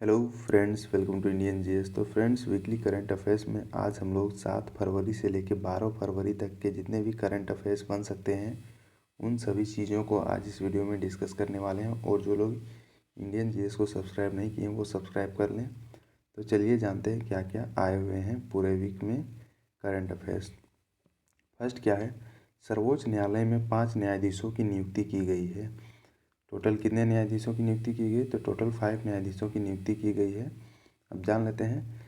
Hello friends, welcome to Indian GS. तो friends, weekly current affairs में आज हम लोग 7 फरवरी से लेकर 12 फरवरी तक के जितने भी करंट अफेयर्स बन सकते हैं उन सभी चीज़ों को आज इस वीडियो में डिस्कस करने वाले हैं। और जो लोग इंडियन जीएस को सब्सक्राइब नहीं किए हैं वो सब्सक्राइब कर लें। तो चलिए जानते हैं क्या क्या आए हुए हैं पूरे वीक में करंट अफेयर्स। फर्स्ट क्या है, सर्वोच्च न्यायालय में 5 न्यायाधीशों की नियुक्ति की गई है। टोटल कितने न्यायाधीशों की नियुक्ति की गई? तो टोटल 5 न्यायाधीशों की नियुक्ति की गई है। अब जान लेते हैं।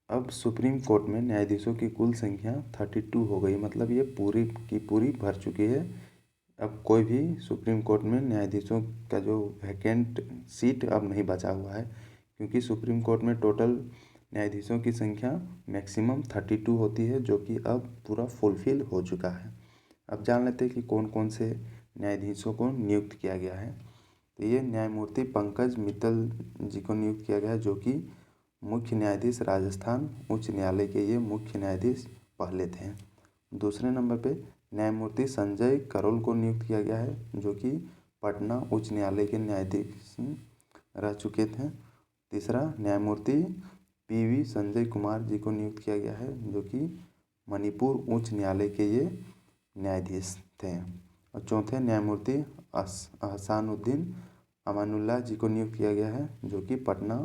अब सुप्रीम कोर्ट में न्यायाधीशों की कुल संख्या 32 हो गई, मतलब ये पूरी की पूरी भर चुकी है। अब कोई भी सुप्रीम कोर्ट में न्यायाधीशों का जो वैकेंट सीट अब नहीं बचा हुआ है, क्योंकि सुप्रीम कोर्ट में टोटल न्यायाधीशों की संख्या मैक्सिमम 32 होती है, जो कि अब पूरा फुलफिल हो चुका है। अब जान लेते हैं कि कौन कौन से न्यायाधीशों को नियुक्त किया गया है। तो ये न्यायमूर्ति पंकज मित्तल जी को नियुक्त किया गया है, जो कि मुख्य न्यायाधीश राजस्थान उच्च न्यायालय के ये मुख्य न्यायाधीश पहले थे। दूसरे नंबर पे न्यायमूर्ति संजय करोल को नियुक्त किया गया है, जो कि पटना उच्च न्यायालय के न्यायाधीश रह चुके थे। तीसरा न्यायमूर्ति पीवी संजय कुमार जी को नियुक्त किया गया है, जो कि मणिपुर उच्च न्यायालय के ये न्यायाधीश थे। और चौथे न्यायमूर्ति अहसानुद्दीन अमानुल्लाह जी को नियुक्त किया गया है, जो कि पटना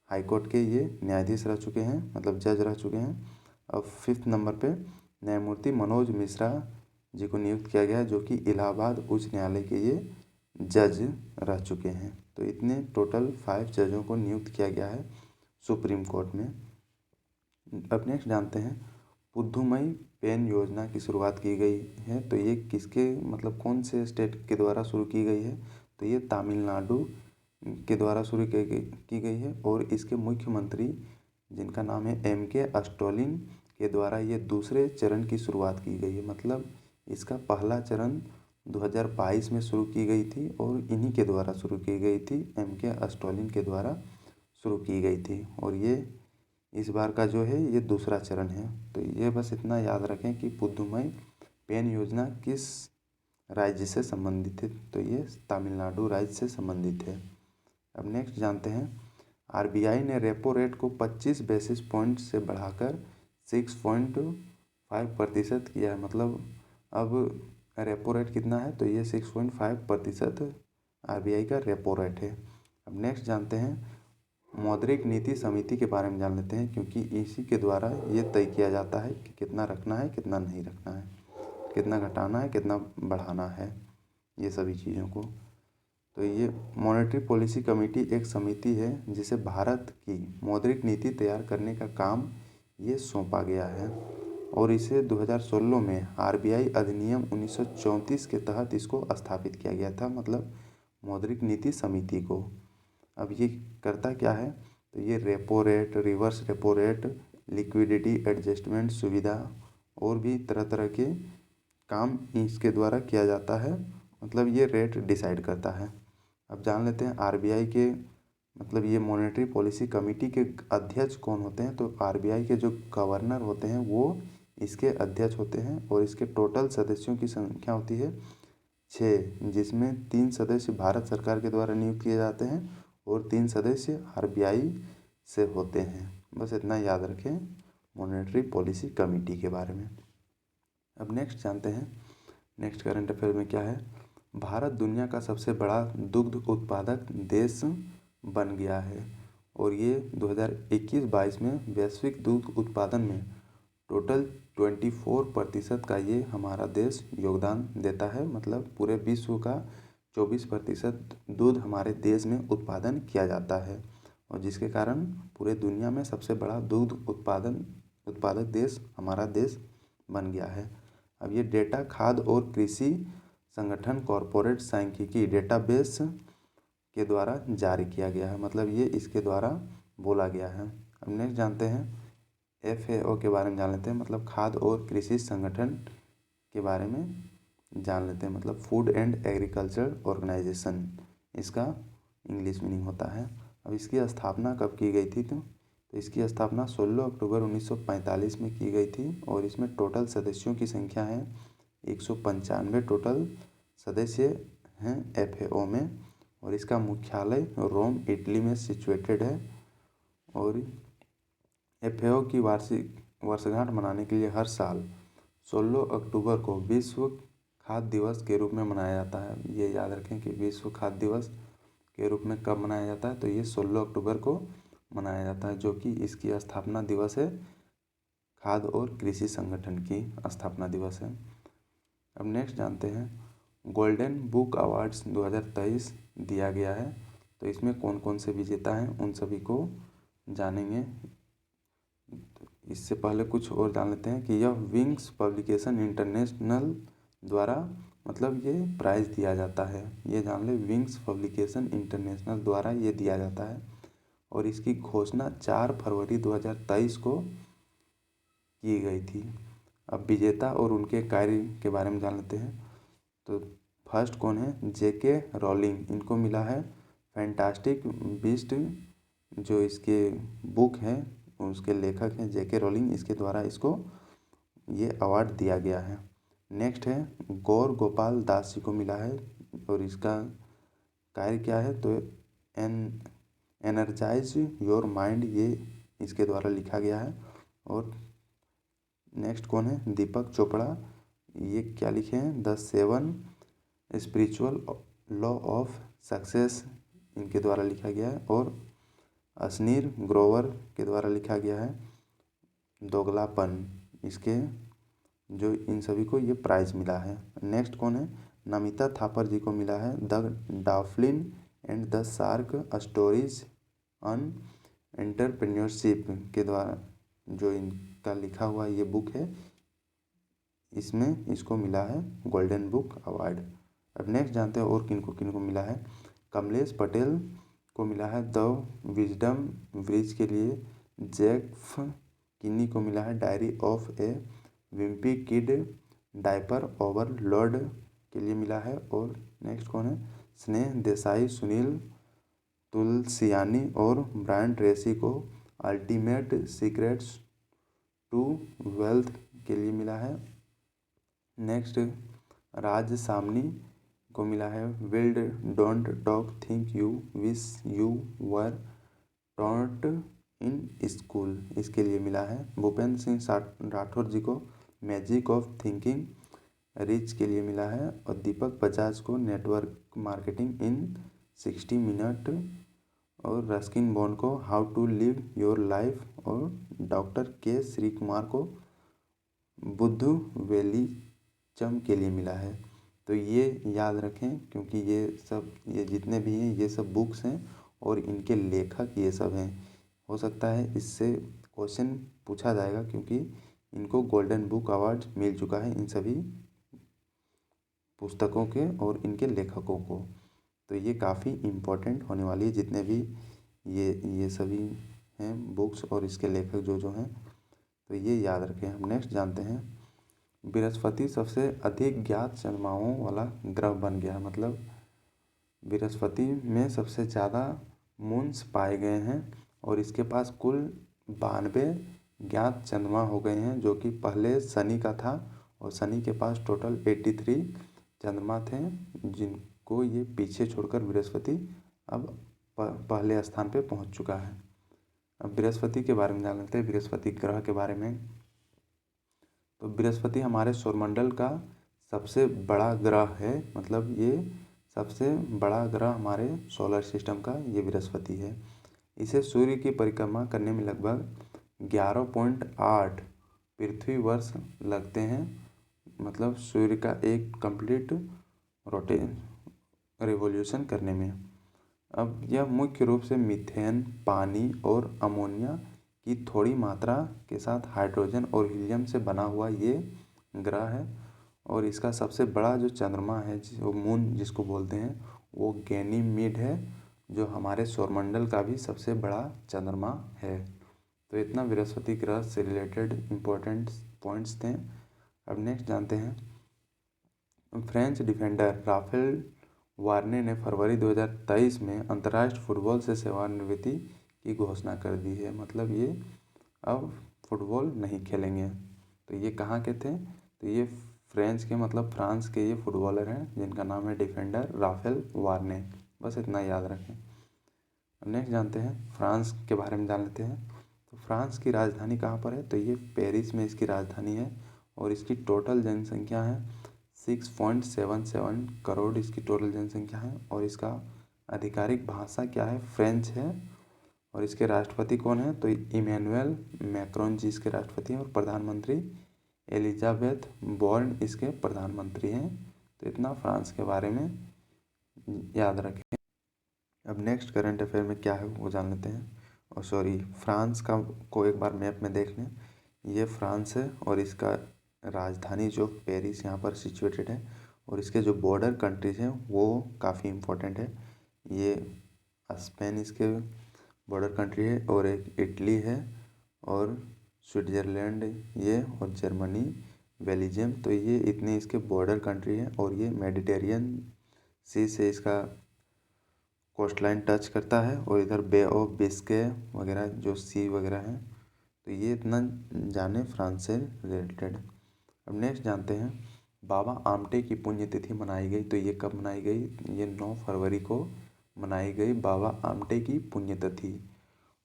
हाईकोर्ट के ये न्यायाधीश रह चुके हैं, मतलब जज रह चुके हैं। अब फिफ्थ नंबर पे न्यायमूर्ति मनोज मिश्रा जी को नियुक्त किया गया है, जो कि इलाहाबाद उच्च न्यायालय के ये जज रह चुके हैं। तो इतने टोटल 5 जजों को नियुक्त किया गया है सुप्रीम कोर्ट में। अब नेक्स्ट जानते हैं, पुद्दुमई पेन योजना की शुरुआत की गई है। तो ये किसके, मतलब कौन से स्टेट के द्वारा शुरू की गई है? तो ये तमिलनाडु के द्वारा शुरू की गई है। और इसके मुख्यमंत्री जिनका नाम है M.K. स्टालिन के द्वारा ये दूसरे चरण की शुरुआत की गई है। मतलब इसका पहला चरण 2022 में शुरू की गई थी और इन्हीं के द्वारा शुरू की गई थी, M.K. स्टालिन के द्वारा शुरू की गई थी। और ये इस बार का जो है ये दूसरा चरण है। तो ये बस इतना याद रखें कि पुद्दुमई पेन योजना किस राज्य से संबंधित है। तो ये तमिलनाडु राज्य से संबंधित है। अब नेक्स्ट जानते हैं, RBI ने रेपो रेट को 25 बेसिस पॉइंट से बढ़ाकर 6.5% किया है। मतलब अब रेपो रेट कितना है? तो ये 6.5% RBI का रेपो रेट है। अब नेक्स्ट जानते हैं, मौद्रिक नीति समिति के बारे में जान लेते हैं, क्योंकि इसी के द्वारा ये तय किया जाता है कि कितना रखना है कितना नहीं रखना है, कितना घटाना है कितना बढ़ाना है, ये सभी चीज़ों को। तो ये मॉनेटरी पॉलिसी कमेटी एक समिति है जिसे भारत की मौद्रिक नीति तैयार करने का काम ये सौंपा गया है। और इसे 2016 में RBI अधिनियम 1934 के तहत इसको स्थापित किया गया था, मतलब मौद्रिक नीति समिति को। अब ये करता क्या है? तो ये repo rate, reverse repo rate, liquidity adjustment सुविधा और भी तरह तरह के काम इसके द्वारा किया जाता है, मतलब ये रेट डिसाइड करता है। अब जान लेते हैं RBI के, मतलब ये मॉनेटरी पॉलिसी कमेटी के अध्यक्ष कौन होते हैं। तो RBI के जो गवर्नर होते हैं वो इसके अध्यक्ष होते हैं। और इसके टोटल सदस्यों की संख्या होती है 6, जिसमें 3 सदस्य भारत सरकार के द्वारा नियुक्त किए जाते हैं और 3 सदस्य RBI से होते हैं। बस इतना याद रखें मॉनेटरी पॉलिसी कमेटी के बारे में। अब नेक्स्ट जानते हैं, नेक्स्ट करंट अफेयर में क्या है। भारत दुनिया का सबसे बड़ा दुग्ध उत्पादक देश बन गया है। और ये 2021-22 में वैश्विक दुग्ध उत्पादन में टोटल 24% का ये हमारा देश योगदान देता है। मतलब पूरे विश्व का 24% दूध हमारे देश में उत्पादन किया जाता है, और जिसके कारण पूरे दुनिया में सबसे बड़ा दुग्ध उत्पादक देश हमारा देश बन गया है। अब ये डेटा खाद्य और कृषि संगठन कॉरपोरेट सांख्यिकी डेटाबेस के द्वारा जारी किया गया है, मतलब ये इसके द्वारा बोला गया है। अब नेक्स्ट जानते हैं FAO के बारे में जान लेते हैं, मतलब खाद्य और कृषि संगठन के बारे में जान लेते हैं, मतलब फूड एंड एग्रीकल्चर ऑर्गेनाइजेशन इसका इंग्लिश मीनिंग होता है। अब इसकी स्थापना कब की गई थी? तो इसकी स्थापना 16 अक्टूबर 1945 में की गई थी। और इसमें टोटल सदस्यों की संख्या है 195 टोटल सदस्य हैं FAO में। और इसका मुख्यालय रोम इटली में सिचुएटेड है। और एफएओ की वार्षिक वर्षगांठ मनाने के लिए हर साल 16 अक्टूबर को विश्व खाद्य दिवस के रूप में मनाया जाता है। ये याद रखें कि विश्व खाद्य दिवस के रूप में कब मनाया जाता है, तो ये 16 अक्टूबर को मनाया जाता है, जो कि इसकी स्थापना दिवस है, खाद्य और कृषि संगठन की स्थापना दिवस है। अब नेक्स्ट जानते हैं, गोल्डन बुक अवार्ड्स 2023 दिया गया है, तो इसमें कौन कौन से विजेता हैं उन सभी को जानेंगे। इससे पहले कुछ और जान लेते हैं कि यह विंग्स पब्लिकेशन इंटरनेशनल द्वारा मतलब ये प्राइज़ दिया जाता है। ये जान ले, विंग्स पब्लिकेशन इंटरनेशनल द्वारा ये दिया जाता है और इसकी घोषणा 4 फरवरी 2023 को की गई थी। अब विजेता और उनके कार्य के बारे में जान लेते हैं। तो फर्स्ट कौन है, जेके रॉलिंग। इनको मिला है फैंटास्टिक बीस्ट, जो इसके बुक हैं उसके लेखक हैं जेके रॉलिंग, इसके द्वारा इसको ये अवार्ड दिया गया है। नेक्स्ट है गौर गोपाल दास जी को मिला है और इसका कार्य क्या है, तो एनर्जाइज योर माइंड, ये इसके द्वारा लिखा गया है। और नेक्स्ट कौन है, दीपक चोपड़ा। ये क्या लिखे हैं, the 7 spiritual law of success, इनके द्वारा लिखा गया है। और अश्नीर ग्रोवर के द्वारा लिखा गया है दोगलापन, इसके जो इन सभी को ये प्राइज़ मिला है। नेक्स्ट कौन है, नमिता थापर जी को मिला है the dolphin and the shark stories on entrepreneurship के द्वारा जो इनका लिखा हुआ ये बुक है, इसमें इसको मिला है गोल्डन बुक अवार्ड। अब नेक्स्ट जानते हैं और किन को मिला है। कमलेश पटेल को मिला है द विजडम ब्रिज के लिए। जेफ किन्नी को मिला है diary of A Wimpy kid diaper overload के लिए मिला है। और नेक्स्ट कौन है, स्नेह देसाई, सुनील तुलसियानी और ब्रायन ट्रेसी को अल्टीमेट सीक्रेट्स टू वेल्थ के लिए मिला है। नेक्स्ट राज सामनी को मिला है wild don't talk think you wish you were taught in school, इसके लिए मिला है। भूपेंद्र सिंह राठौर जी को मैजिक ऑफ थिंकिंग रिच के लिए मिला है। और दीपक बजाज को नेटवर्क मार्केटिंग इन 60 मिनट। और रस्किन बॉन्ड को how to live your life. और डॉक्टर के श्री कुमार को बुद्धू वेलीचम के लिए मिला है। तो ये याद रखें क्योंकि ये जितने भी हैं ये सब बुक्स हैं और इनके लेखक ये सब हैं। हो सकता है इससे क्वेश्चन पूछा जाएगा क्योंकि इनको गोल्डन बुक अवार्ड मिल चुका है इन सभी पुस्तकों के और इनके लेखकों को। तो ये काफ़ी इम्पोर्टेंट होने वाली है, जितने भी ये सभी हैं बुक्स और इसके लेखक जो हैं, तो ये याद रखें। हम नेक्स्ट जानते हैं, बृहस्पति सबसे अधिक ज्ञात चंद्रमाओं वाला ग्रह बन गया। मतलब बृहस्पति में सबसे ज़्यादा मून्स पाए गए हैं और इसके पास कुल 92 ज्ञात चंद्रमा हो गए हैं, जो कि पहले शनि का था और शनि के पास टोटल 83 चंद्रमा थे, जिनको ये पीछे छोड़कर बृहस्पति अब पहले स्थान पे पहुंच चुका है। अब बृहस्पति के बारे में जान लेते हैं, बृहस्पति ग्रह के बारे में। तो बृहस्पति हमारे सौरमंडल का सबसे बड़ा ग्रह है, मतलब ये सबसे बड़ा ग्रह हमारे सोलर सिस्टम का ये बृहस्पति है। इसे सूर्य की परिक्रमा करने में लगभग 11.8 पृथ्वी वर्ष लगते हैं, मतलब सूर्य का एक कंप्लीट रिवॉल्यूशन करने में। अब यह मुख्य रूप से मीथेन, पानी और अमोनिया की थोड़ी मात्रा के साथ हाइड्रोजन और हीलियम से बना हुआ ये ग्रह है। और इसका सबसे बड़ा जो चंद्रमा है, जो मून जिसको बोलते हैं, वो गैनीमीड है, जो हमारे सौरमंडल का भी सबसे बड़ा चंद्रमा है। तो इतना बृहस्पति ग्रह से रिलेटेड इम्पोर्टेंट पॉइंट्स थे। अब नेक्स्ट जानते हैं, फ्रेंच डिफेंडर राफेल वार्ने ने फरवरी 2023 में अंतर्राष्ट्रीय फुटबॉल से सेवानिवृत्ति की घोषणा कर दी है। मतलब ये अब फुटबॉल नहीं खेलेंगे। तो ये कहाँ के थे, तो ये फ्रेंच के मतलब फ्रांस के ये फुटबॉलर हैं जिनका नाम है डिफेंडर राफेल वार्ने। बस इतना याद रखें। अब नेक्स्ट जानते हैं फ्रांस के बारे में जान लेते हैं। तो फ्रांस की राजधानी कहाँ पर है? तो ये पेरिस में इसकी राजधानी है और इसकी टोटल जनसंख्या है 6.77 करोड़ इसकी टोटल जनसंख्या है। और इसका आधिकारिक भाषा क्या है? फ्रेंच है। और इसके राष्ट्रपति कौन है? तो इमैनुअल मैक्रोन जी इसके राष्ट्रपति हैं और प्रधानमंत्री एलिजाबेथ बोर्न इसके प्रधानमंत्री हैं। तो इतना फ्रांस के बारे में याद रखें। अब नेक्स्ट करंट अफेयर में क्या है वो जान लेते हैं। और सॉरी, फ्रांस का को एक बार मैप में देख लें। ये फ्रांस है और इसका राजधानी जो पेरिस यहाँ पर सिचुएटेड है। और इसके जो बॉर्डर कंट्रीज हैं वो काफ़ी इम्पोर्टेंट है। ये स्पेन इसके बॉर्डर कंट्री है और एक इटली है और स्विट्ज़रलैंड ये और जर्मनी, बेल्जियम। तो ये इतने इसके बॉर्डर कंट्री हैं और ये मेडिटेरियन सी से इसका कोस्ट लाइन टच करता है। और इधर बे ऑफ बिस्के वगैरह जो सी वगैरह है। तो ये इतना जाने फ्रांस से रिलेटेड। अब नेक्स्ट जानते हैं बाबा आमटे की पुण्यतिथि मनाई गई। तो ये कब मनाई गई? ये 9 फरवरी को मनाई गई बाबा आमटे की पुण्यतिथि।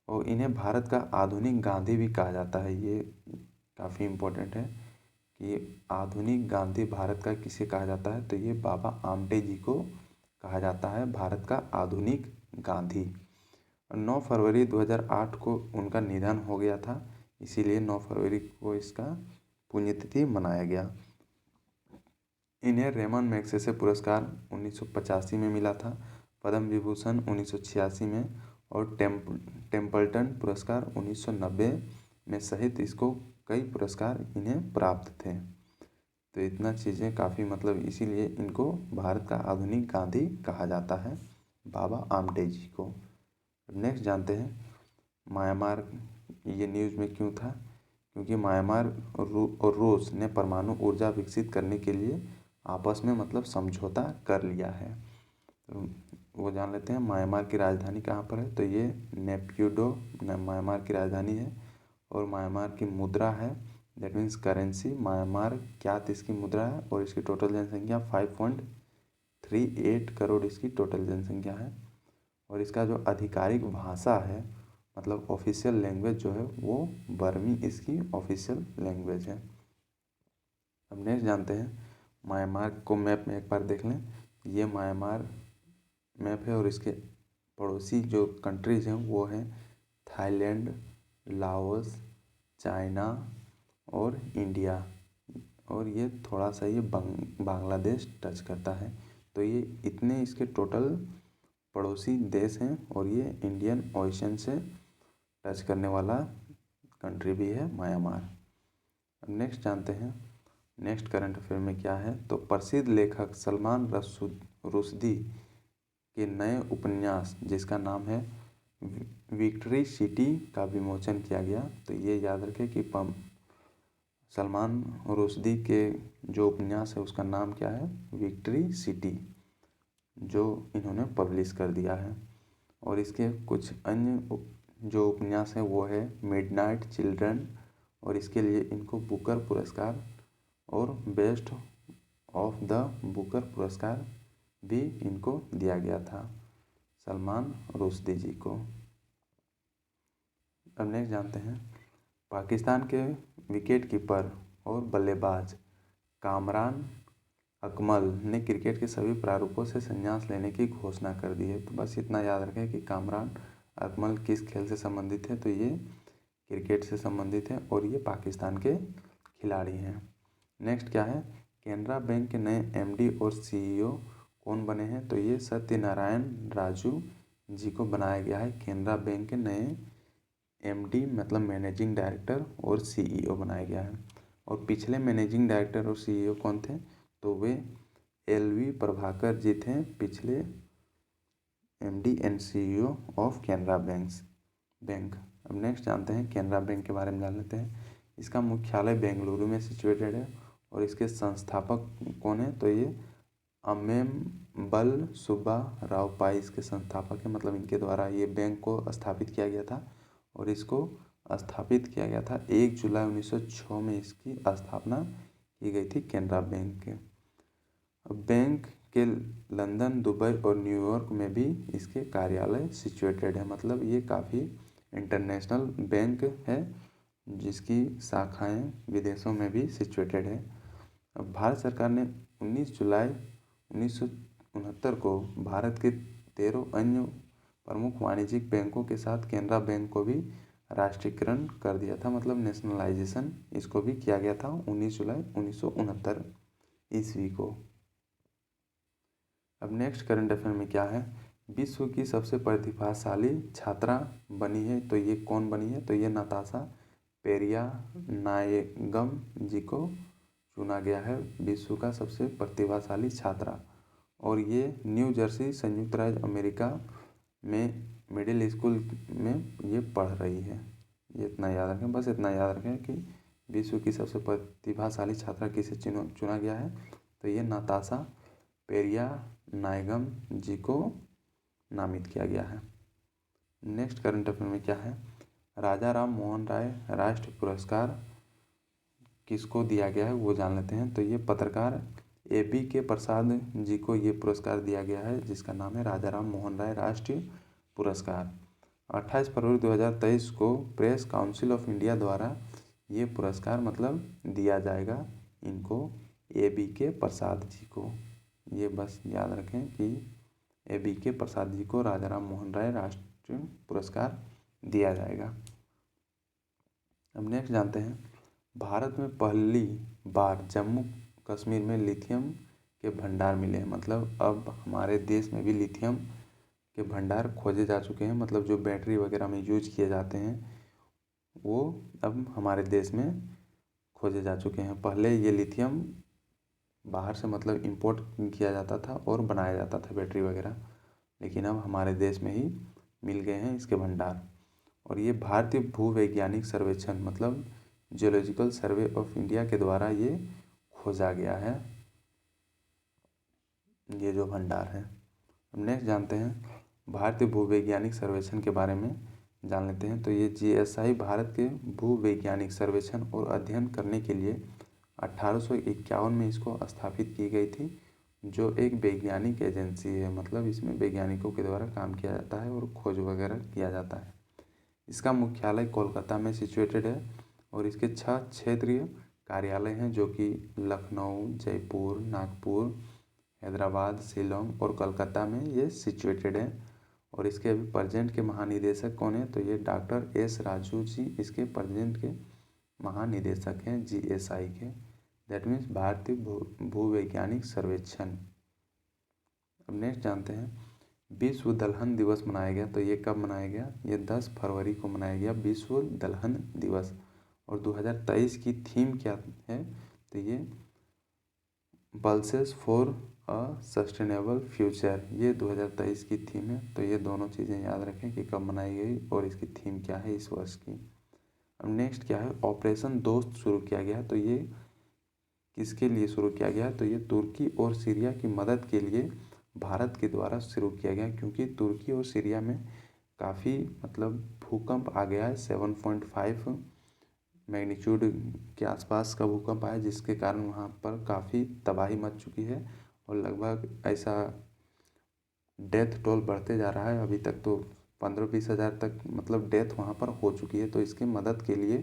और इन्हें भारत का आधुनिक गांधी भी कहा जाता है। ये काफ़ी इम्पोर्टेंट है कि आधुनिक गांधी भारत का किसे कहा जाता है? तो ये बाबा आमटे जी को कहा जाता है भारत का आधुनिक गांधी। 9 फरवरी 2008 को उनका निधन हो गया था, इसीलिए 9 फरवरी को इसका पुण्यतिथि मनाया गया। इन्हें रेमन मैग्सेसे पुरस्कार 1985 में मिला था, पद्म विभूषण 1986 में और टेम्पल्टन पुरस्कार 1990 में सहित इसको कई पुरस्कार इन्हें प्राप्त थे। तो इतना चीज़ें काफ़ी मतलब इसीलिए इनको भारत का आधुनिक गांधी कहा जाता है बाबा आमटे जी को। नेक्स्ट जानते हैं म्यांमार ये न्यूज़ में क्यों था? क्योंकि म्यांमार और रूस ने परमाणु ऊर्जा विकसित करने के लिए आपस में मतलब समझौता कर लिया है। तो वो जान लेते हैं म्यांमार की राजधानी कहाँ पर है? तो ये नेप्यूडो म्यांमार की राजधानी है। और म्यांमार की मुद्रा है दैट मीन्स करेंसी म्यांमार क्यात इसकी मुद्रा है। और इसकी टोटल जनसंख्या 5.38 करोड़ इसकी टोटल जनसंख्या है। और इसका जो आधिकारिक भाषा है मतलब ऑफिशियल लैंग्वेज जो है वो बर्मी इसकी ऑफिशियल लैंग्वेज है। अब नेक्स्ट जानते हैं म्यांमार को मैप में एक बार देख लें। ये म्यांमार मैप है और इसके पड़ोसी जो कंट्रीज़ हैं वो हैं थाईलैंड, लाओस, चाइना और इंडिया। और ये थोड़ा सा ये बांग्लादेश टच करता है। तो ये इतने इसके टोटल पड़ोसी देश हैं और ये इंडियन ओशन से टच करने वाला कंट्री भी है म्यांमार। अब नेक्स्ट जानते हैं नेक्स्ट करंट अफेयर में क्या है। तो प्रसिद्ध लेखक सलमान रुश्दी के नए उपन्यास जिसका नाम है विक्ट्री सिटी का विमोचन किया गया। तो ये याद रखें कि सलमान रुश्दी के जो उपन्यास है उसका नाम क्या है? विक्ट्री सिटी, जो इन्होंने पब्लिश कर दिया है। और इसके कुछ अन्य जो उपन्यास हैं वो है मिडनाइट चिल्ड्रन। और इसके लिए इनको बुकर पुरस्कार और बेस्ट ऑफ द बुकर पुरस्कार भी इनको दिया गया था सलमान रुश्दी जी को। अब नेक्स्ट जानते हैं पाकिस्तान के विकेट कीपर और बल्लेबाज कामरान अकमल ने क्रिकेट के सभी प्रारूपों से संन्यास लेने की घोषणा कर दी है। तो बस इतना याद रखें कि कामरान अकमल किस खेल से संबंधित है? तो ये क्रिकेट से संबंधित है और ये पाकिस्तान के खिलाड़ी हैं। नेक्स्ट क्या है केनरा बैंक के नए एमडी और सीईओ कौन बने हैं? तो ये सत्यनारायण राजू जी को बनाया गया है। केनरा बैंक के नए एमडी मतलब मैनेजिंग डायरेक्टर और सीईओ बनाया गया है। और पिछले मैनेजिंग डायरेक्टर और सीईओ कौन थे? तो वे एलवी प्रभाकर जी थे, पिछले MD and CEO of Canara bank. अब नेक्स्ट जानते हैं केनरा बैंक के बारे में जान लेते हैं। इसका मुख्यालय बेंगलुरु में सिचुएटेड है और इसके संस्थापक कौन है? तो ये अम्मेम्बल सुब्बा राव पाई इसके संस्थापक हैं। मतलब इनके द्वारा ये बैंक को स्थापित किया गया था और इसको स्थापित किया गया था 1 जुलाई 1906 में इसकी स्थापना की गई थी केनरा बैंक के। अब बैंक के लंदन, दुबई और न्यूयॉर्क में भी इसके कार्यालय सिचुएटेड है। मतलब ये काफ़ी इंटरनेशनल बैंक है जिसकी शाखाएं विदेशों में भी सिचुएटेड है। अब भारत सरकार ने 19 जुलाई 1969 को भारत के 13 अन्य प्रमुख वाणिज्यिक बैंकों के साथ केनरा बैंक को भी राष्ट्रीयकरण कर दिया था। मतलब नेशनलाइजेशन इसको भी किया गया था 19 जुलाई 1969 ईस्वी को। अब नेक्स्ट करंट अफेयर में क्या है, विश्व की सबसे प्रतिभाशाली छात्रा बनी है, तो ये कौन बनी है, तो ये नताशा पेरिया-नायगम जी को चुना गया है विश्व का सबसे प्रतिभाशाली छात्रा। और ये न्यू जर्सी, संयुक्त राज्य अमेरिका में मिडिल स्कूल में ये पढ़ रही है। ये इतना याद रखें, बस इतना याद रखें कि विश्व की सबसे प्रतिभाशाली छात्रा किसे चुना गया है, तो ये नताशा पेरिया-नायगम जी को नामित किया गया है। नेक्स्ट करंट अफेयर में क्या है, राजा राम मोहन राय राष्ट्रीय पुरस्कार किसको दिया गया है वो जान लेते हैं। तो ये पत्रकार A.B.K. प्रसाद जी को ये पुरस्कार दिया गया है जिसका नाम है राजा राम मोहन राय राष्ट्रीय पुरस्कार। 28 फरवरी 2023 को प्रेस काउंसिल ऑफ इंडिया द्वारा ये पुरस्कार मतलब दिया जाएगा इनको, A.B.K. प्रसाद जी को। ये बस याद रखें कि A.B.K. प्रसाद जी को राजा राम मोहन राय राष्ट्रीय पुरस्कार दिया जाएगा। अब नेक्स्ट जानते हैं, भारत में पहली बार जम्मू कश्मीर में लिथियम के भंडार मिले हैं। मतलब अब हमारे देश में भी लिथियम के भंडार खोजे जा चुके हैं। मतलब जो बैटरी वगैरह में यूज किए जाते हैं वो अब हमारे देश में खोजे जा चुके हैं। पहले ये लिथियम बाहर से मतलब इंपोर्ट किया जाता था और बनाया जाता था बैटरी वगैरह, लेकिन अब हमारे देश में ही मिल गए हैं इसके भंडार। और ये भारतीय भूवैज्ञानिक सर्वेक्षण मतलब जियोलॉजिकल सर्वे ऑफ इंडिया के द्वारा ये खोजा गया है, ये जो भंडार है। अब नेक्स्ट जानते हैं, भारतीय भूवैज्ञानिक सर्वेक्षण के बारे में जान लेते हैं। तो ये GSI भारत के भूवैज्ञानिक सर्वेक्षण और अध्ययन करने के लिए 1851 में इसको स्थापित की गई थी, जो एक वैज्ञानिक एजेंसी है। मतलब इसमें वैज्ञानिकों के द्वारा काम किया जाता है और खोज वगैरह किया जाता है। इसका मुख्यालय कोलकाता में सिचुएटेड है और इसके 6 क्षेत्रीय कार्यालय हैं जो कि लखनऊ, जयपुर, नागपुर, हैदराबाद, शिलोंग और कलकत्ता में ये सिचुएटेड है। और इसके अभी प्रेजेंट के महानिदेशक कौन है, तो ये डॉक्टर S राजू जी इसके प्रेजेंट के महानिदेशक हैं GSI के, दैट मीन्स भारतीय भूवैज्ञानिक सर्वेक्षण। अब नेक्स्ट जानते हैं, विश्व दलहन दिवस मनाया गया, तो ये कब मनाया गया, ये 10 फरवरी को मनाया गया विश्व दलहन दिवस। और 2023 की थीम क्या है, तो ये pulses for a sustainable future, ये 2023 की थीम है। तो ये दोनों चीज़ें याद रखें कि कब मनाई गई और इसकी थीम क्या है इस वर्ष की। अब नेक्स्ट क्या है, ऑपरेशन दोस्त शुरू किया गया, तो ये किसके लिए शुरू किया गया, तो ये तुर्की और सीरिया की मदद के लिए भारत के द्वारा शुरू किया गया, क्योंकि तुर्की और सीरिया में काफ़ी मतलब भूकंप आ गया है। 7.5 मैग्नीट्यूड के आसपास का भूकंप आया, जिसके कारण वहाँ पर काफ़ी तबाही मच चुकी है और लगभग ऐसा डेथ टोल बढ़ते जा रहा है। अभी तक तो 15-20 हज़ार तक मतलब डेथ वहाँ पर हो चुकी है। तो इसकी मदद के लिए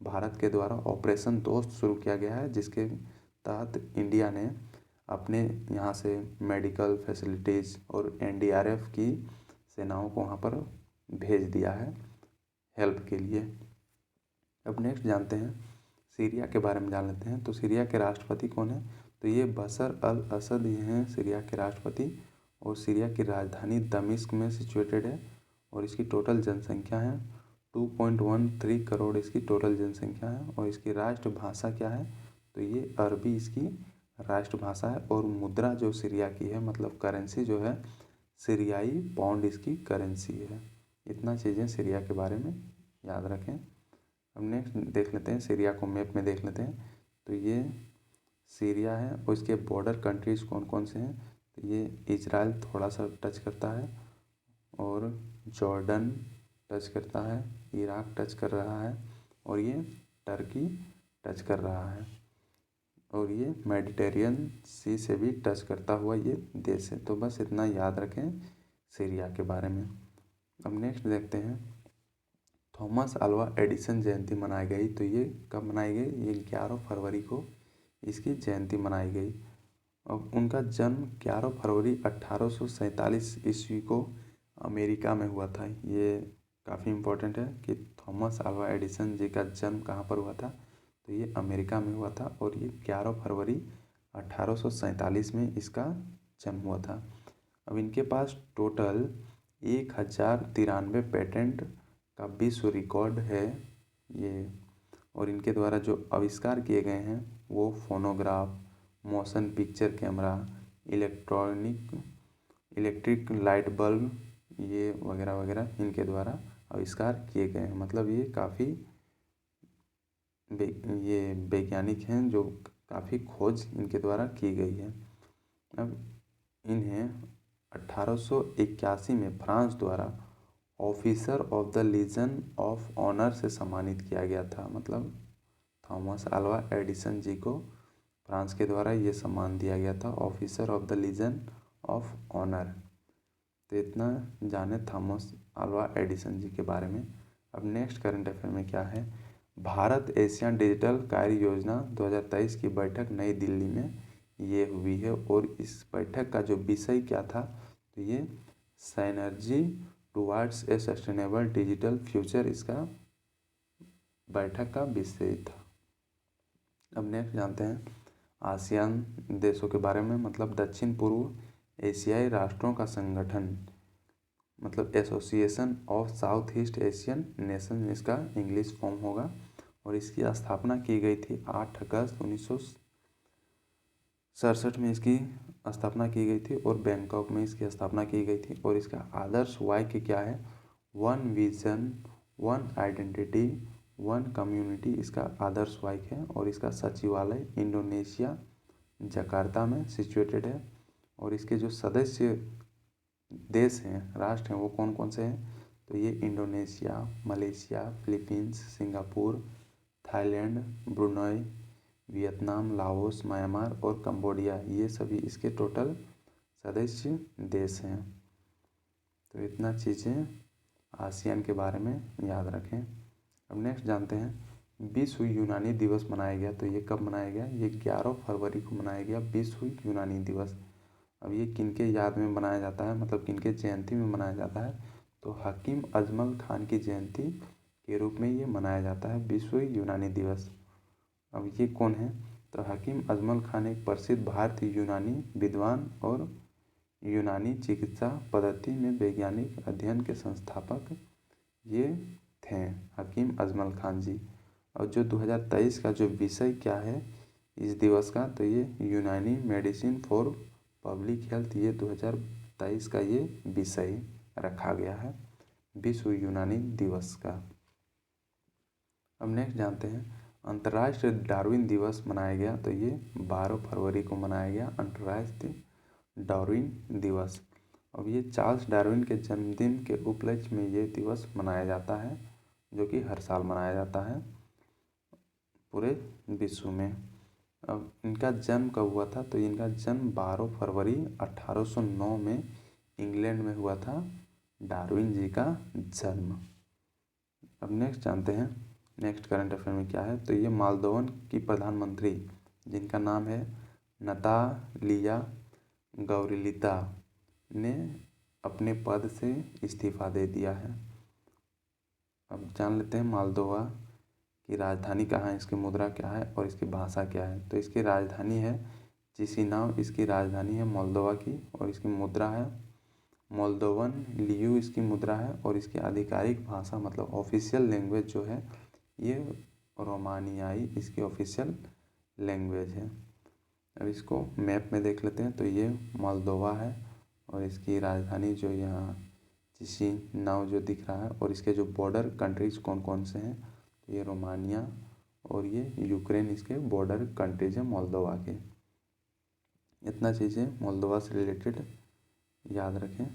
भारत के द्वारा ऑपरेशन दोस्त शुरू किया गया है, जिसके तहत इंडिया ने अपने यहाँ से मेडिकल फैसिलिटीज़ और NDRF की सेनाओं को वहाँ पर भेज दिया है हेल्प के लिए। अब नेक्स्ट जानते हैं, सीरिया के बारे में जान लेते हैं। तो सीरिया के राष्ट्रपति कौन है, तो ये बशर अल असद ये हैं सीरिया के राष्ट्रपति। और सीरिया की राजधानी दमिश्क में सिचुएटेड है और इसकी टोटल जनसंख्या है 2.13 करोड़ इसकी टोटल जनसंख्या है। और इसकी राष्ट्रभाषा क्या है, तो ये अरबी इसकी राष्ट्रभाषा है। और मुद्रा जो सीरिया की है मतलब करेंसी जो है सीरियाई पाउंड इसकी करेंसी है। इतना चीज़ें सीरिया के बारे में याद रखें। अब नेक्स्ट देख लेते हैं, सीरिया को मैप में देख लेते हैं। तो ये सीरिया है और इसके बॉर्डर कंट्रीज़ कौन कौन से हैं, तो ये इजराइल थोड़ा सा टच करता है और जॉर्डन टच करता है, इराक टच कर रहा है और ये टर्की टच कर रहा है। और ये मेडिटेरियन सी से भी टच करता हुआ ये देश है। तो बस इतना याद रखें सीरिया के बारे में। अब नेक्स्ट देखते हैं, थॉमस अल्वा एडिसन जयंती मनाई गई। तो ये कब मनाई गई? ये 11 फरवरी को इसकी जयंती मनाई गई। अब उनका जन्म 11 फरवरी 1847 ईस्वी को अमेरिका में हुआ था। ये काफ़ी इम्पोर्टेंट है कि थॉमस अल्वा एडिसन जी का जन्म कहाँ पर हुआ था? तो ये अमेरिका में हुआ था और ये 11 फरवरी 1847 में इसका जन्म हुआ था। अब इनके पास टोटल 1093 पेटेंट का विश्व रिकॉर्ड है ये। और इनके द्वारा जो आविष्कार किए गए हैं वो phonograph, motion picture camera, electric light bulb, ये वगैरह वगैरह इनके द्वारा आविष्कार किए गए हैं। मतलब ये काफ़ी ये वैज्ञानिक हैं जो काफ़ी खोज इनके द्वारा की गई है। अब इन्हें 1881 में फ्रांस द्वारा officer of the Legion of Honour से सम्मानित किया गया था। मतलब थॉमस अल्वा एडिसन जी को फ्रांस के द्वारा ये सम्मान दिया गया था, officer of the Legion of Honour. तो इतना जाने थॉमस अल्वा एडिसन जी के बारे में। अब नेक्स्ट करंट अफेयर में क्या है, भारत एशियन डिजिटल कार्य योजना 2023 की बैठक नई दिल्ली में ये हुई है। और इस बैठक का जो विषय क्या था? तो ये साइनर्जी टुवार्ड्स ए सस्टेनेबल डिजिटल फ्यूचर इसका बैठक का विषय था। अब नेक्स्ट जानते हैं आसियान देशों के बारे में। मतलब दक्षिण पूर्व एशियाई राष्ट्रों का संगठन, मतलब association of south east Asian nation इसका इंग्लिश फॉर्म होगा। और इसकी स्थापना की गई थी 8 अगस्त 1967 में इसकी स्थापना की गई थी और बैंकॉक में इसकी स्थापना की गई थी। और इसका आदर्श वाक्य क्या है? One vision, one identity, one community इसका आदर्श वाक्य है। और इसका सचिवालय इंडोनेशिया जकार्ता में सिचुएटेड है। और इसके जो सदस्य देश हैं, राष्ट्र हैं, वो कौन कौन से हैं? तो ये Indonesia, Malaysia, Philippines, Singapore, Thailand, Brunei, Vietnam, Laos, Myanmar और कंबोडिया, ये सभी इसके टोटल सदस्य देश हैं। तो इतना चीज़ें आसियान के बारे में याद रखें। अब नेक्स्ट जानते हैं विश्व यूनानी दिवस मनाया गया। तो ये कब मनाया गया? ये 11 फरवरी को मनाया गया विश्व यूनानी दिवस। अब ये किनके याद में मनाया जाता है, मतलब किनके जयंती में मनाया जाता है? तो हकीम अजमल खान की जयंती के रूप में ये मनाया जाता है विश्व यूनानी दिवस। अब ये कौन है? तो हकीम अजमल खान एक प्रसिद्ध भारतीय यूनानी विद्वान और यूनानी चिकित्सा पद्धति में वैज्ञानिक अध्ययन के संस्थापक ये थे, हकीम अजमल खान जी। और जो 2023 का जो विषय क्या है इस दिवस का? तो ये यूनानी मेडिसिन फॉर पब्लिक हेल्थ, ये 2023 का ये विषय रखा गया है विश्व यूनानी दिवस का। अब नेक्स्ट जानते हैं अंतर्राष्ट्रीय डार्विन दिवस मनाया गया। तो ये 12 फरवरी को मनाया गया अंतर्राष्ट्रीय डार्विन दिवस। अब ये चार्ल्स डार्विन के जन्मदिन के उपलक्ष्य में ये दिवस मनाया जाता है, जो कि हर साल मनाया जाता है पूरे विश्व में। अब इनका जन्म कब हुआ था? तो इनका जन्म 12 फरवरी 1809 में इंग्लैंड में हुआ था डार्विन जी का जन्म। अब नेक्स्ट जानते हैं नेक्स्ट करंट अफेयर में क्या है। तो ये मालदोवन की प्रधानमंत्री जिनका नाम है नतालिया गौरिलिता ने अपने पद से इस्तीफा दे दिया है। अब जान लेते हैं मालदोवा की राजधानी कहाँ है, इसकी मुद्रा क्या है और इसकी भाषा क्या है। तो इसकी राजधानी है चिसिनाव, इसकी राजधानी है मोल्दोवा की। और इसकी मुद्रा है मोल्दोवन लियू इसकी मुद्रा है। और इसकी आधिकारिक भाषा मतलब ऑफिशियल लैंग्वेज जो है ये रोमानियाई इसकी ऑफिशियल लैंग्वेज है। अब इसको मैप में देख लेते हैं। तो ये मोल्दोवा है और इसकी राजधानी जो यहाँ चिसिनाव जो दिख रहा है। और इसके जो बॉर्डर कंट्रीज कौन कौन से हैं? तो ये रोमानिया और ये यूक्रेन इसके बॉर्डर कंट्रीज हैं मोल्दोवा के। इतना चीज़ें मोल्दोवा से रिलेटेड याद रखें।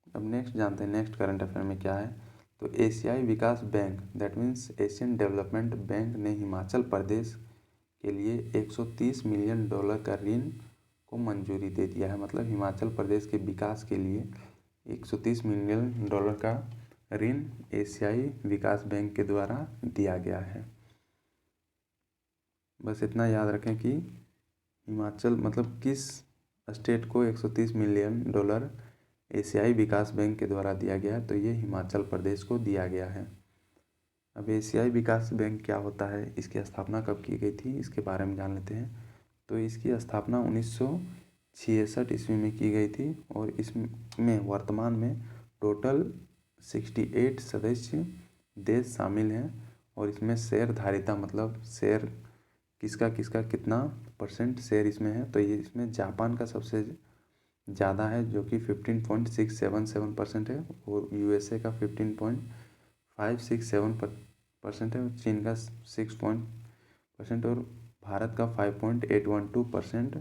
अब नेक्स्ट जानते हैं नेक्स्ट करंट अफेयर में क्या है। तो एशियाई विकास bank that means Asian development bank ने हिमाचल प्रदेश के लिए $130 मिलियन का ऋण को मंजूरी दे दिया है। मतलब हिमाचल प्रदेश के विकास के लिए $130 मिलियन का ऋण एशियाई विकास बैंक के द्वारा दिया गया है। बस इतना याद रखें कि हिमाचल मतलब किस स्टेट को $130 मिलियन एशियाई विकास बैंक के द्वारा दिया गया है, तो ये हिमाचल प्रदेश को दिया गया है। अब एशियाई विकास बैंक क्या होता है, इसकी स्थापना कब की गई थी, इसके बारे में जान लेते हैं। तो इसकी स्थापना 1966 ईस्वी में की गई थी और इसमें वर्तमान में टोटल 68 सदस्य देश शामिल हैं और इसमें शेयरधारिता मतलब शेयर किसका किसका कितना % शेयर इसमें है, तो ये इसमें जापान का सबसे ज़्यादा है जो कि 15.677% है और यूएसए का 15.567% है और चीन का 6% और भारत का 5.812%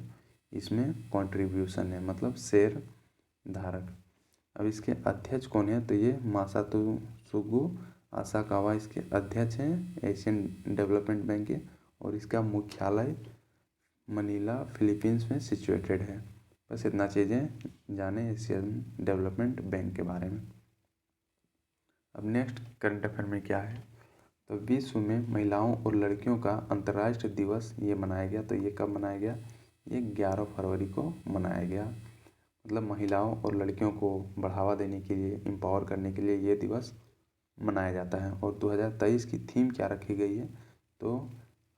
इसमें कंट्रीब्यूशन है मतलब शेयर धारक। अब इसके अध्यक्ष कौन है, तो ये मासातोशुगु आसाकावा इसके अध्यक्ष हैं एशियन डेवलपमेंट बैंक के और इसका मुख्यालय मनीला फिलीपींस में सिचुएटेड है। बस इतना चीज़ें जाने एशियन डेवलपमेंट बैंक के बारे में। अब नेक्स्ट करंट अफेयर में क्या है, तो विश्व में महिलाओं और लड़कियों का अंतर्राष्ट्रीय दिवस ये मनाया गया। तो ये कब मनाया गया, ये 11 फरवरी को मनाया गया। मतलब महिलाओं और लड़कियों को बढ़ावा देने के लिए, एम्पावर करने के लिए ये दिवस मनाया जाता है। और 2023 की थीम क्या रखी गई है, तो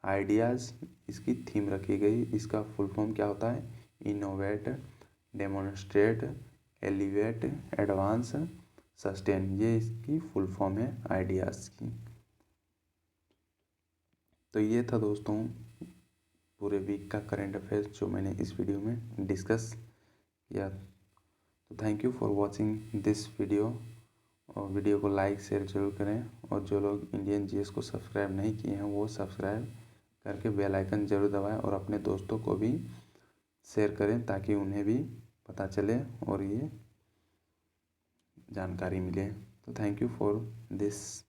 आइडियाज़ इसकी थीम रखी गई। इसका फुल फॉर्म क्या होता है, innovate, demonstrate, elevate, advance, sustain, ये इसकी फुल फॉर्म है आइडियाज़ की। तो ये था दोस्तों पूरे वीक का करंट अफेयर्स जो मैंने इस वीडियो में डिस्कस किया। तो thank you for watching this video और वीडियो को लाइक शेयर जरूर करें और जो लोग इंडियन जीएस को सब्सक्राइब नहीं किए हैं वो सब्सक्राइब करके बेल आइकन जरूर दबाएं और अपने दोस्तों को भी शेयर करें ताकि उन्हें भी पता चले और ये जानकारी मिले। तो थैंक यू फॉर दिस।